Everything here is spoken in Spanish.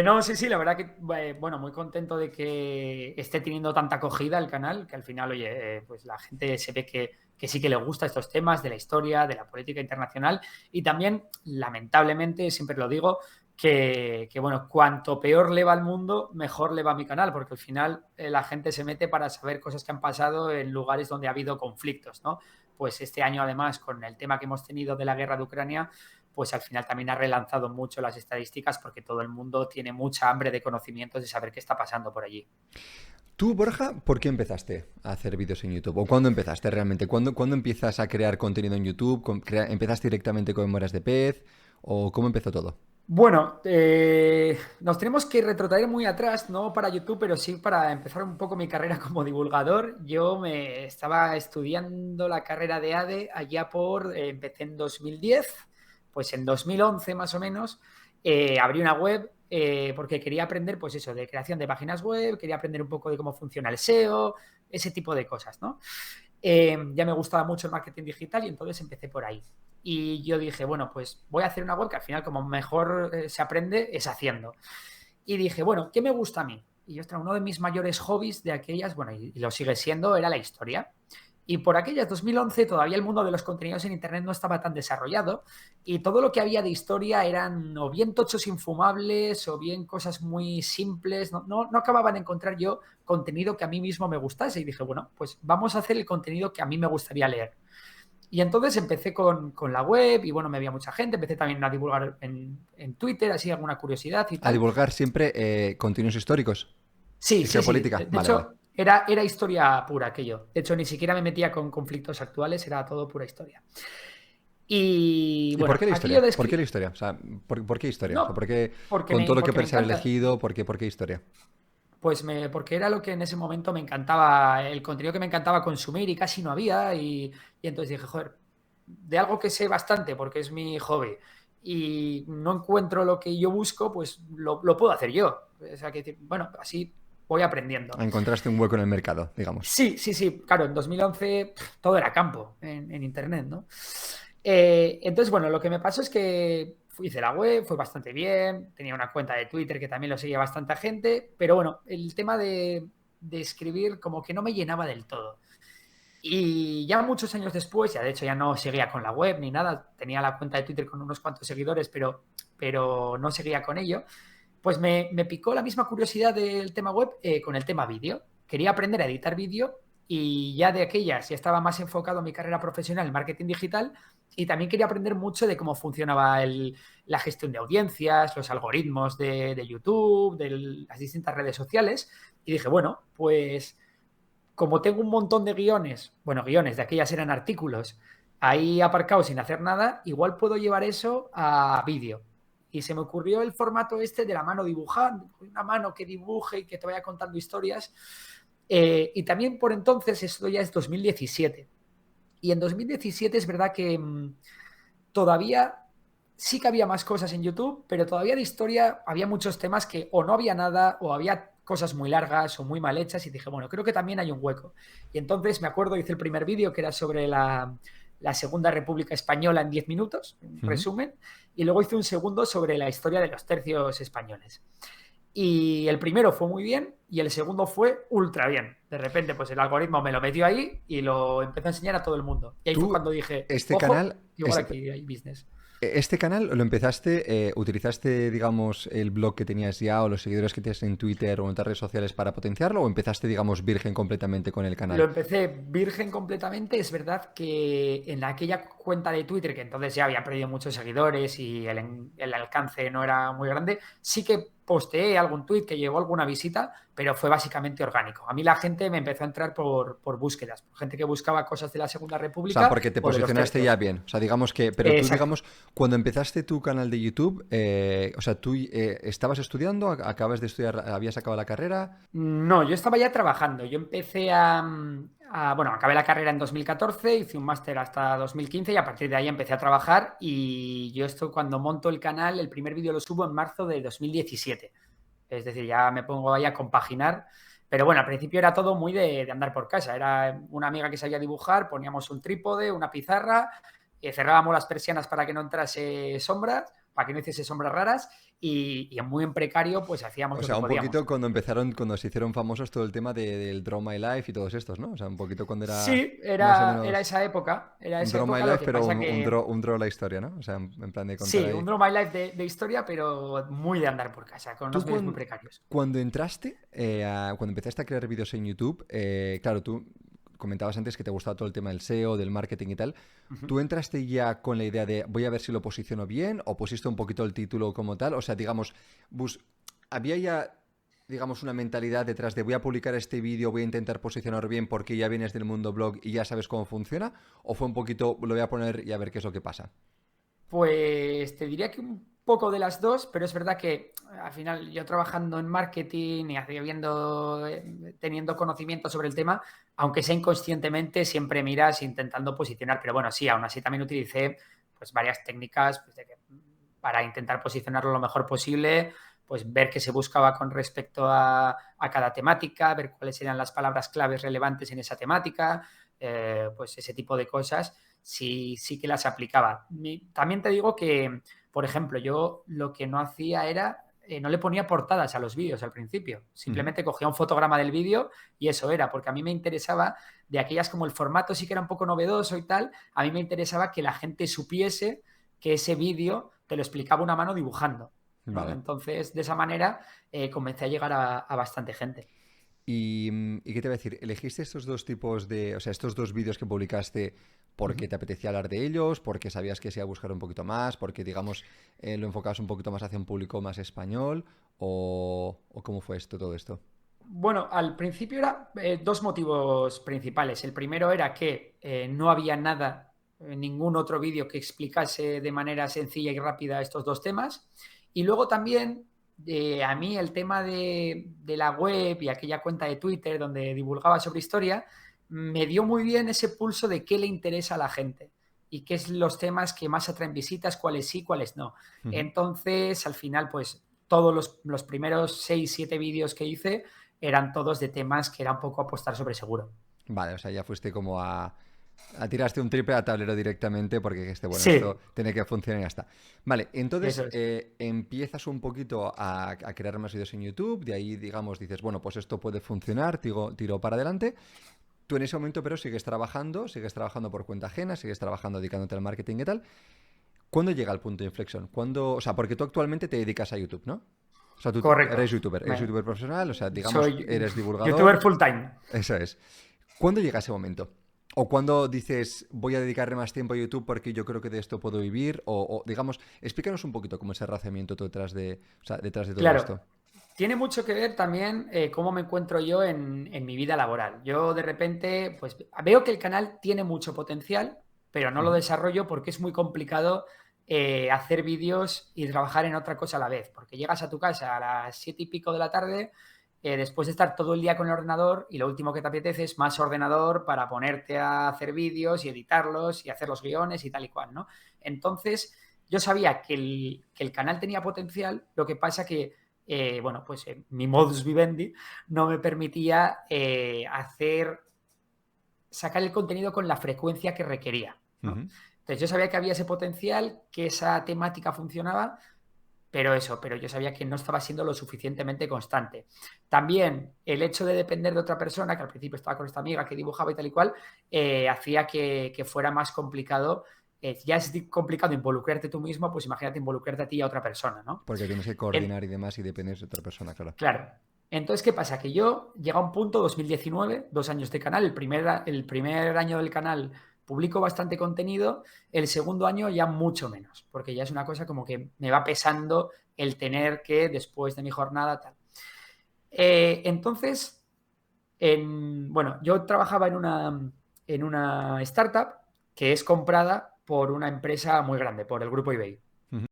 No, sí, sí, la verdad que, bueno, muy contento de que esté teniendo tanta acogida el canal, que al final, oye, pues la gente se ve que sí que le gusta estos temas de la historia, de la política internacional y también, lamentablemente, siempre lo digo, bueno, cuanto peor le va al mundo, mejor le va a mi canal, porque al final la gente se mete para saber cosas que han pasado en lugares donde ha habido conflictos, ¿no? Pues este año, además, con el tema que hemos tenido de la guerra de Ucrania, pues al final también ha relanzado mucho las estadísticas porque todo el mundo tiene mucha hambre de conocimientos de saber qué está pasando por allí. Tú, Borja, ¿por qué empezaste a hacer vídeos en YouTube? ¿O cuándo empezaste realmente? ¿Cuándo empiezas a crear contenido en YouTube? ¿Empezaste directamente con Moras de Pez? ¿O cómo empezó todo? Bueno, nos tenemos que retrotraer muy atrás, no para YouTube, pero sí para empezar un poco mi carrera como divulgador. Yo me estaba estudiando la carrera de ADE allá empecé en 2010, pues en 2011 más o menos, abrí una web porque quería aprender, pues eso, de creación de páginas web, quería aprender un poco de cómo funciona el SEO, ese tipo de cosas, ¿no? Ya me gustaba mucho el marketing digital y entonces empecé por ahí. Y yo dije, bueno, pues voy a hacer una web que al final como mejor se aprende es haciendo. Y dije, bueno, ¿qué me gusta a mí? Y ostras, uno de mis mayores hobbies de aquellas, bueno, y lo sigue siendo, era la historia. Y por aquellas 2011 todavía el mundo de los contenidos en Internet no estaba tan desarrollado y todo lo que había de historia eran o bien tochos infumables o bien cosas muy simples. No acababa de encontrar yo contenido que a mí mismo me gustase y dije, bueno, pues vamos a hacer el contenido que a mí me gustaría leer. Y entonces empecé con la web y bueno, me veía mucha gente, empecé también a divulgar en Twitter, así alguna curiosidad y A tal. divulgar siempre contenidos históricos Sí, y sí, sí. geopolítica. De Vale, vale. hecho, era historia pura aquello. De hecho, ni siquiera me metía con conflictos actuales, era todo pura historia. Y ¿Y por bueno, qué la aquí yo historia? ¿Por qué describí. la historia? O sea, ¿por qué historia? O sea, ¿por No, qué con todo lo que porque me puedes haber encanta. elegido? Por qué historia? Porque era lo que en ese momento me encantaba, el contenido que me encantaba consumir y casi no había. Y entonces dije, joder, de algo que sé bastante porque es mi hobby y no encuentro lo que yo busco, pues lo puedo hacer yo. O sea, que bueno, así voy aprendiendo. Encontraste un hueco en el mercado, digamos. Sí, sí, sí, claro, en 2011 todo era campo en Internet, ¿no? Entonces, bueno, lo que me pasó es que hice la web, fue bastante bien, tenía una cuenta de Twitter que también lo seguía bastante gente, pero bueno, el tema de escribir como que no me llenaba del todo. Y ya muchos años después, ya de hecho ya no seguía con la web ni nada, tenía la cuenta de Twitter con unos cuantos seguidores, pero no seguía con ello, pues me picó la misma curiosidad del tema web con el tema vídeo. Quería aprender a editar vídeo y ya de aquellas ya estaba más enfocado en mi carrera profesional en marketing digital y también quería aprender mucho de cómo funcionaba la gestión de audiencias, los algoritmos de YouTube, de las distintas redes sociales. Y dije, bueno, pues como tengo un montón de guiones, bueno, guiones, de aquellas eran artículos, ahí aparcados sin hacer nada, igual puedo llevar eso a vídeo. Y se me ocurrió el formato este de la mano dibujando, una mano que dibuje y que te vaya contando historias. Y también por entonces, esto ya es 2017. Y en 2017 es verdad que todavía sí que había más cosas en YouTube, pero todavía de historia había muchos temas que o no había nada o había cosas muy largas o muy mal hechas y dije, bueno, creo que también hay un hueco. Y entonces me acuerdo, hice el primer vídeo que era sobre la Segunda República Española en 10 minutos, en Ujú. resumen, y luego hice un segundo sobre la historia de los tercios españoles. Y el primero fue muy bien y el segundo fue ultra bien. De repente, pues el algoritmo me lo metió ahí y lo empezó a enseñar a todo el mundo. Y ahí fue Tú, cuando dije, este ojo, canal, igual aquí hay business. este canal lo empezaste, utilizaste, digamos, el blog que tenías ya o los seguidores que tienes en Twitter o en otras redes sociales para potenciarlo o empezaste, digamos, virgen completamente con el Lo canal. empecé virgen completamente. Es verdad que en aquella cuenta de Twitter, que entonces ya había perdido muchos seguidores y el alcance no era muy grande, sí que posteé algún tweet que llevó alguna visita, pero fue básicamente orgánico. A mí la gente me empezó a entrar por búsquedas, por gente que buscaba cosas de la Segunda O sea, República porque te o de los posicionaste ya tercios. bien. O sea, digamos que, pero tú, Exacto. digamos, cuando empezaste tu canal de YouTube, o sea, tú estabas estudiando, acabas de estudiar, habías acabado la carrera. No, yo estaba ya trabajando. Yo empecé bueno, acabé la carrera en 2014, hice un máster hasta 2015 y a partir de ahí empecé a trabajar y yo esto cuando monto el canal, el primer vídeo lo subo en marzo de 2017. Es decir, ya me pongo ahí a compaginar. Pero bueno, al principio era todo muy de andar por casa. Era una amiga que sabía dibujar, poníamos un trípode, una pizarra, cerrábamos las persianas para que no entrase sombra para que no hiciese sombras raras y muy en precario pues hacíamos O lo sea, que un podíamos. poquito cuando se hicieron famosos todo el tema del Draw My Life y todos estos, ¿no? O sea, un poquito cuando era Sí, más o era menos un esa Draw My época, lo Life, que pero pasa que un draw la historia, ¿no? O sea, en plan de contar sí, ahí. un Draw My Life de historia, pero muy de andar por casa, con Tú unos medios muy precarios. cuando entraste, cuando empezaste a crear vídeos en YouTube, claro, tú comentabas antes que te gustaba todo el tema del SEO, del marketing y tal. Ujú. ¿Tú entraste ya con la idea de voy a ver si lo posiciono bien o pusiste un poquito el título como tal? O sea, digamos, bus- ¿había ya, digamos, una mentalidad detrás de voy a publicar este vídeo, voy a intentar posicionar bien porque ya vienes del mundo blog y ya sabes cómo funciona? ¿O fue un poquito, lo voy a poner y a ver qué es lo que pasa? Pues te diría que un poco de las dos, pero es verdad que al final yo trabajando en marketing y teniendo conocimiento sobre el tema, aunque sea inconscientemente, siempre miras intentando posicionar. Pero bueno, sí, aún así también utilicé pues varias técnicas pues, para intentar posicionarlo lo mejor posible, pues ver qué se buscaba con respecto a cada temática, ver cuáles eran las palabras claves relevantes en esa temática, pues ese tipo de cosas sí que las aplicaba. También te digo que, por ejemplo, yo lo que no hacía era, no le ponía portadas a los vídeos al principio. Ujú. Simplemente cogía un fotograma del vídeo y eso era, porque a mí me interesaba, de aquellas como el formato sí que era un poco novedoso y tal, a mí me interesaba que la gente supiese que ese vídeo te lo explicaba una mano dibujando, ¿no? Vale. Entonces, de esa manera, comencé a llegar a bastante gente. ¿Y qué te voy a decir? ¿Elegiste estos dos tipos de, o sea, estos dos vídeos que publicaste Uh -huh. porque te apetecía hablar de ellos, porque sabías que se iba a buscar un poquito más, porque, digamos, lo enfocabas un poquito más hacia un público más español? ¿O cómo fue esto, todo esto? Bueno, al principio era dos motivos principales. El primero era que no había nada, ningún otro vídeo que explicase de manera sencilla y rápida estos dos temas. Y luego también a mí el tema de la web y aquella cuenta de Twitter donde divulgaba sobre historia, me dio muy bien ese pulso de qué le interesa a la gente y qué es los temas que más atraen visitas, cuáles sí, cuáles no. Ujú. Entonces, al final, pues todos los primeros 6, 7 vídeos que hice eran todos de temas que era un poco apostar sobre seguro. Vale, o sea, ya fuiste como a tiraste un triple a tablero directamente porque dijiste, bueno, esto Sí, tiene que funcionar y ya está. Vale, entonces eso es. empiezas un poquito a crear más vídeos en YouTube, de ahí, digamos, dices, bueno, pues esto puede funcionar, tiro para adelante. Tú en ese momento, pero sigues trabajando por cuenta ajena, sigues trabajando dedicándote al marketing y tal. ¿Cuándo llega el punto de inflexión? ¿Cuándo, o sea, porque tú actualmente te dedicas a YouTube, ¿no? O sea, tú Correcto. eres youtuber profesional, o sea, digamos, Soy eres youtuber divulgador, full time. eso es. ¿Cuándo llega ese momento? ¿O cuándo dices, voy a dedicarle más tiempo a YouTube porque yo creo que de esto puedo vivir? Digamos, explícanos un poquito cómo es el razonamiento detrás de, o sea, detrás de todo Claro, esto. tiene mucho que ver también cómo me encuentro yo en mi vida laboral. Yo de repente, pues veo que el canal tiene mucho potencial, pero no lo Ujú. desarrollo porque es muy complicado hacer vídeos y trabajar en otra cosa a la vez. Porque llegas a tu casa a las 7:00 y pico de la tarde, después de estar todo el día con el ordenador y lo último que te apetece es más ordenador para ponerte a hacer vídeos y editarlos y hacer los guiones y tal y cual, ¿no? Entonces, yo sabía que el canal tenía potencial, lo que pasa que bueno, pues mi modus vivendi no me permitía sacar el contenido con la frecuencia que requería, ¿no? Ujú. Entonces yo sabía que había ese potencial, que esa temática funcionaba, pero yo sabía que no estaba siendo lo suficientemente constante. También el hecho de depender de otra persona, que al principio estaba con esta amiga que dibujaba y tal y cual, hacía que fuera más complicado. Ya es complicado involucrarte tú mismo, pues imagínate involucrarte a ti y a otra persona, ¿no? Porque tienes que En, coordinar y demás y dependes de otra persona, claro. Claro. Entonces, ¿qué pasa? Que yo llega a un punto, 2019, 2 años de canal, el primer año del canal publico bastante contenido, el segundo año ya mucho menos, porque ya es una cosa como que me va pesando el tener que, después de mi jornada, tal. Entonces, bueno, yo trabajaba en una startup que es comprada por una empresa muy grande, por el grupo eBay. Ujú.